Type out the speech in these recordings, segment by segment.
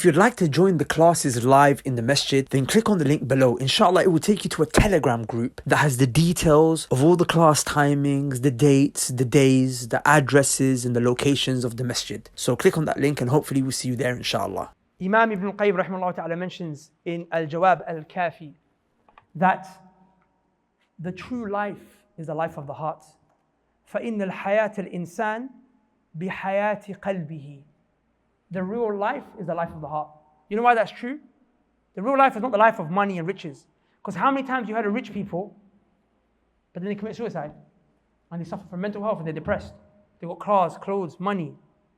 you'd like to join the classes live in the masjid, then click on the link below. Inshallah, it will take you to a Telegram group that has the details of all the class timings, the dates, the days, the addresses and the locations of the masjid. So click on that link and hopefully we'll see you there, inshallah. Imam Ibn Qayyim rahimahullah ta'ala mentions in Al-Jawab Al-Kafi that the true life is the life of the heart. فَإِنَّ الْحَيَاةَ الْإِنسَانِ بِحَيَاةِ قَلْبِهِ. The real life is the life of the heart. You know why that's true? The real life is not the life of money and riches. Because how many times you heard of rich people, but then they commit suicide and they suffer from mental health and they're depressed. They've got cars, clothes, money.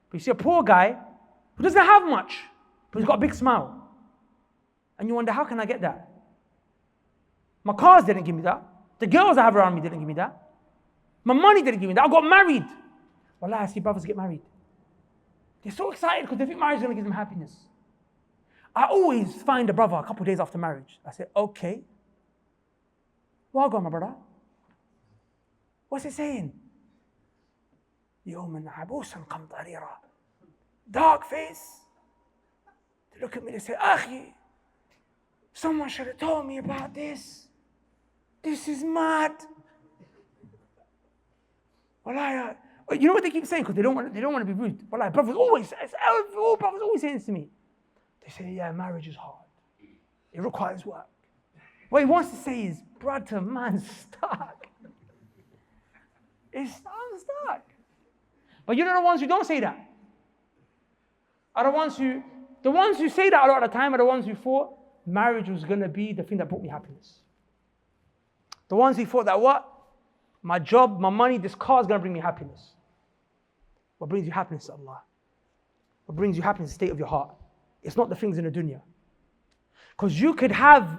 But you see a poor guy who doesn't have much, but he's got a big smile. And you wonder, how can I get that? My cars didn't give me that. The girls I have around me didn't give me that. My money didn't give me that. I got married. Wallah, I see brothers get married. They're so excited because they think marriage is going to give them happiness. I always find a brother a couple of days after marriage. I say, okay. Well gone, my brother. What's it saying? يوم عبوسا قمطريرا. Dark face. They look at me and say, Akhi, someone should have told me about this. This is mad. Wallah, you know what they keep saying? Because they don't want to be rude. Wallah, brothers always saying this to me. They say, yeah, marriage is hard. It requires work. What he wants to say is, brother, man's stuck. I'm stuck. But you know the ones who don't say that? Are the ones who say that a lot of the time are the ones who thought marriage was going to be the thing that brought me happiness. The ones who thought that what? My job, my money, this car is going to bring me happiness. What brings you happiness is Allah. What brings you happiness is the state of your heart. It's not the things in the dunya. Because you could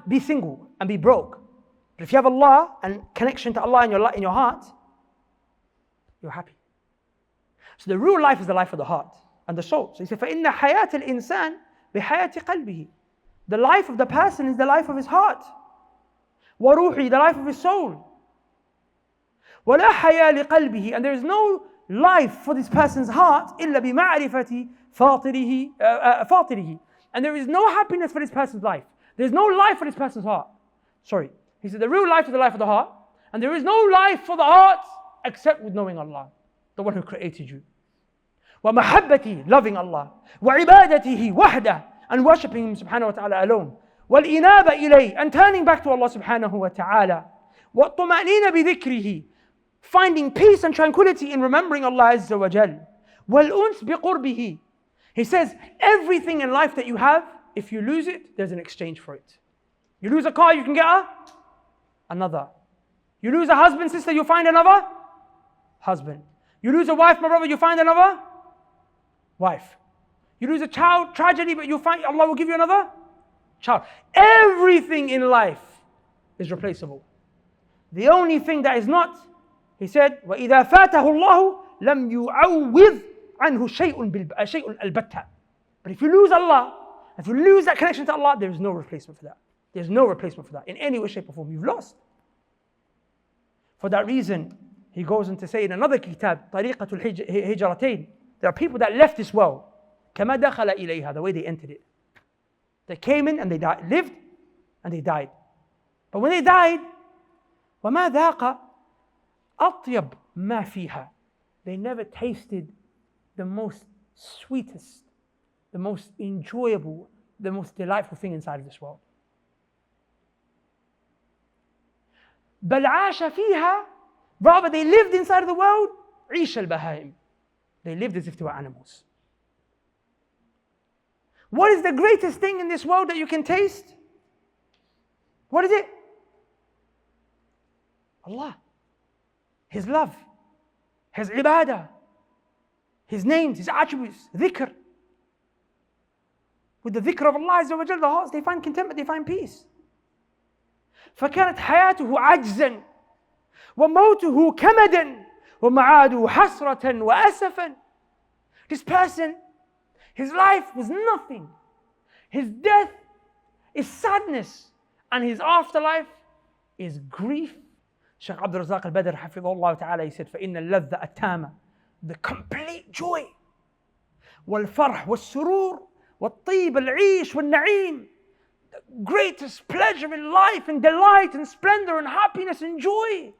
be single and be broke. But if you have Allah and connection to Allah in your heart, you're happy. So the real life is the life of the heart and the soul. So he said, فَإِنَّ حَيَاةَ الْإِنسَانِ بِحَيَاةِ قَلْبِهِ. The life of the person is the life of his heart. وَرُوحِهِ, the life of his soul. وَلَا حَيَاةَ لِقَلْبِهِ. And there is no life for this person's heart إِلَّا بِمَعْرِفَةِ فَاطِرِهِ. And there is no happiness for this person's life. There is no life for this person's heart. Sorry. He said the real life is the life of the heart. And there is no life for the heart except with knowing Allah, the one who created you. وَمَحَبَّتِهِ, loving Allah. وَعِبَادَتِهِ وَحْدَهِ, and worshipping Him subhanahu wa ta'ala alone. وَالْإِنَابَ إِلَيْهِ, and turning back to Allah subhanahu wa ta'ala. وَالطُّمَأْنِينَ بِذِكْرِهِ, finding peace and tranquility in remembering Allah Azza wa Jal. وَالْأُنْسِ بِقُرْبِهِ. He says, everything in life that you have, if you lose it, there's an exchange for it. You lose a car, you can get another. You lose a husband, sister, you'll find another husband. You lose a wife, my brother, you find another wife. You lose a child, tragedy, but you'll find Allah will give you another child. Everything in life is replaceable. The only thing that is not, he said, وَإِذَا فَاتَهُ اللَّهُ لَمْ يُعَوِّذْ عَنْهُ شَيْءٌ الْبَتَّةً. But if you lose Allah, if you lose that connection to Allah, there is no replacement for that. There's no replacement for that in any way, shape or form. You've lost. For that reason, he goes on to say in another kitab, طريقة الهجرتين, there are people that left this world, كما دخل إليها, the way they entered it. They came in and they lived and they died. But when they died, وما ذاق أطيب ما فيها, they never tasted the most sweetest, the most enjoyable, the most delightful thing inside of this world. بل عاش فيها, rather they lived inside of the world, عيش البهائم. They lived as if they were animals. What is the greatest thing in this world that you can taste? What is it? Allah. His love. His ibadah. His names, His attributes, dhikr. With the dhikr of Allah Azza wa Jal, the hearts, they find contentment, they find peace. فكانت حياته عجزا وموته كمدا ومعاده حسرة وأسفا. This person, his life was nothing. His death is sadness, and his afterlife is grief. Shaykh Abdul Razak al-Badr, hafidhullah ta'ala, he said, فَإِنَّ اللَّذَّ التَّامَ, the complete joy, وَالْفَرْحِ وَالسُّرُورِ والطيب العيش والنعيم. The greatest pleasure in life and delight and splendor and happiness and joy.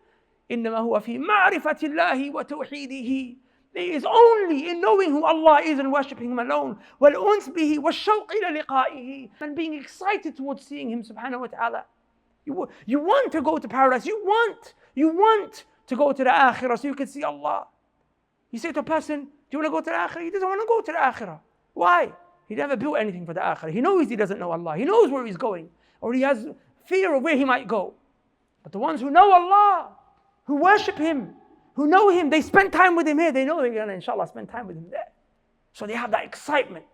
إنما هو في معرفة الله وتوحيده. It is only in knowing who Allah is and worshipping Him alone. والأنس به والشوق إلى لقائه. And being excited towards seeing Him subhanahu wa ta'ala. You want to go to paradise. You want to go to the akhirah so you can see Allah. You say to a person, do you want to go to the akhirah? He doesn't want to go to the akhirah. Why? He never built anything for the akhirah. He knows he doesn't know Allah. He knows where he's going. Or he has fear of where he might go. But the ones who know Allah, who worship Him, who know Him, they spend time with Him here. They know they're going to, inshallah, spend time with Him there. So they have that excitement.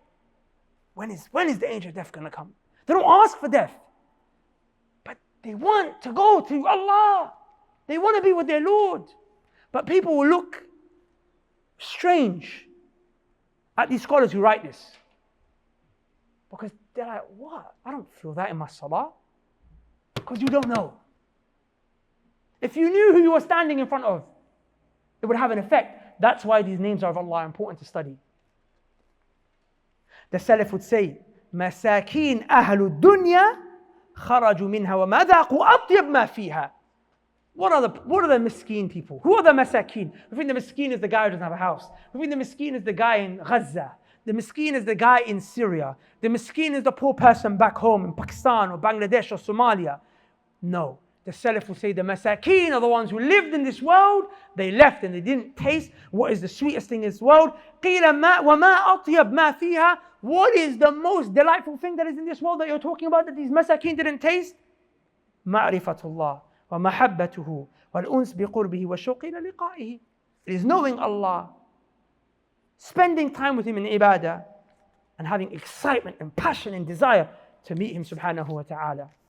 When is the angel of death going to come? They don't ask for death. But they want to go to Allah. They want to be with their Lord. But people will look strange at these scholars who write this. Because they're like, what? I don't feel that in my salah. Because you don't know. If you knew who you were standing in front of, it would have an effect. That's why these names of Allah are important to study. The Salaf would say, مساكين أهل الدنيا خرجوا منها وما ذاقوا أطيب ما فيها. What are the miskeen people? Who are the masakeen? We think the miskeen is the guy who doesn't have a house. We think the miskeen is the guy in Gaza. The miskeen is the guy in Syria. The miskeen is the poor person back home in Pakistan or Bangladesh or Somalia. No. The Salaf will say the masakeen are the ones who lived in this world. They left and they didn't taste what is the sweetest thing in this world. قِيلَ وَمَا أَطْيَبْ مَا فِيهَا. What is the most delightful thing that is in this world that you're talking about that these masakeen didn't taste? مَعْرِفَةُ اللَّهِ وَمَحَبَّتُهُ وَالْأُنْسِ بِقُرْبِهِ وَالشَّوْقِ إِلَى لِقَائِهِ. It is knowing Allah, spending time with Him in ibadah, and having excitement and passion and desire to meet Him subhanahu wa ta'ala.